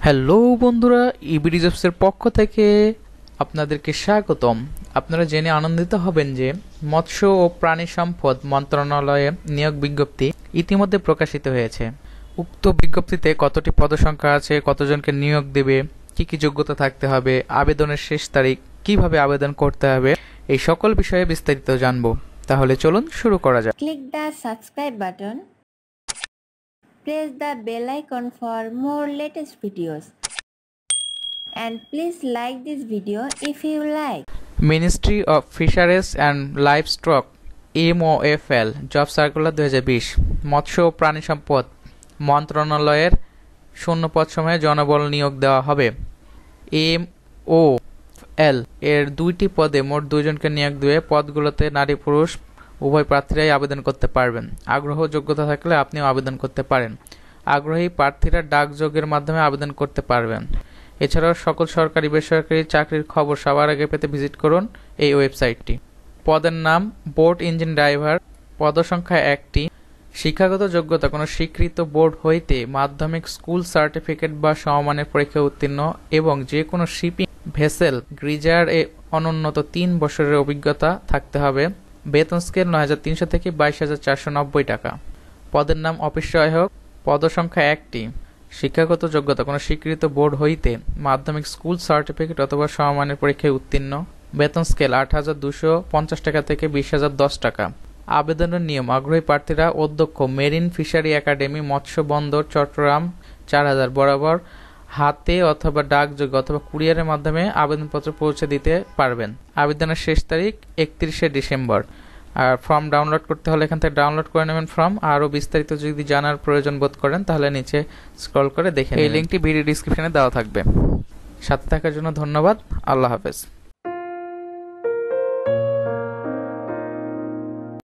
Hello বন্ধুরা, ইবি রিজর্ভসের পক্ষ থেকে আপনাদেরকে স্বাগতম। আপনারা জেনে আনন্দিত হবেন যে মৎস্য ও প্রাণী সম্পদ মন্ত্রণালয়ে নিয়োগ বিজ্ঞপ্তি ইতিমধ্যে প্রকাশিত হয়েছে। উক্ত বিজ্ঞপ্তিতে কতটি পদসংখ্যা আছে, কতজনকে নিয়োগ দেবে, কি কি যোগ্যতা থাকতে হবে, আবেদনের শেষ তারিখ, কিভাবে আবেদন করতে হবে, এই সকল বিষয়ে বিস্তারিত জানবো। তাহলে চলুন শুরু করা যাক। Click the subscribe button. Press the bell icon for more latest videos. And please like this video if you like. Ministry of fisheries and livestock MOFL job circular 2020 মৎস্য ও প্রাণী সম্পদ মন্ত্রণালয়ের শূন্য পদসমূহে জনবল নিয়োগ দেওয়া হবে। MOFL এর 2টি পদে মোট 2 জনকে নিয়োগ দেবে। পদগুলোতে নারী পুরুষ উভয় প্রার্থীরাই আবেদন করতে পারবেন। আগ্রহ যোগ্যতা থাকলে আপনিও আবেদন করতে পারেন। আগ্রহী প্রার্থীরা ডাকযোগের মাধ্যমে আবেদন করতে পারবেন। এছাড়াও সকল সরকারি বেসরকারি চাকরির খবর সবার আগে পেতে ভিজিট করুন এই ওয়েবসাইটটি। পদের নাম বোট ইঞ্জিন ড্রাইভার, পদসংখ্যা 1টি। শিক্ষাগত যোগ্যতা কোনো স্বীকৃত বোর্ড হইতে মাধ্যমিক স্কুল সার্টিফিকেট বা সমমানের পরীক্ষায় উত্তীর্ণ এবং যে কোনো শিপিং ভেসেল গ্রিজার এ অনূন্যত 3 বছরের অভিজ্ঞতা থাকতে হবে। বেতন স্কেল ৯৩০০ থেকে ২২৪৯০ টাকা। পদের নাম অফিস সহায়ক, পদসংখ্যা 1টি। শিক্ষাগত যোগ্যতা কোনো স্বীকৃত বোর্ড হইতে মাধ্যমিক স্কুল সার্টিফিকেট অথবা সমমানের পরীক্ষায় উত্তীর্ণ। বেতন স্কেল ৮,২৫০ টাকা থেকে ২০,০১০ টাকা। আবেদনের নিয়ম: আগ্রহী প্রার্থীরা অধ্যক্ষ মেরিন ফিশারি একাডেমি, মৎস্য বন্দর, চট্টগ্রাম ৪০০০ বরাবর হাতে অথবা ডাকযোগে অথবা কুরিয়ারের মাধ্যমে আবেদনপত্র পৌঁছে দিতে পারবেন। আবেদনের শেষ তারিখ ৩১শে ডিসেম্বর। আর ফর্ম ডাউনলোড করতে হলে এখান থেকে ডাউনলোড করে নেবেন ফর্ম। আরও বিস্তারিত যদি জানার প্রয়োজন বোধ করেন তাহলে নিচে স্ক্রল করে দেখে এই লিঙ্কটি ভিডিও ডিসক্রিপশনে দেওয়া থাকবে। সাথে থাকার জন্য ধন্যবাদ। আল্লাহ হাফেজ।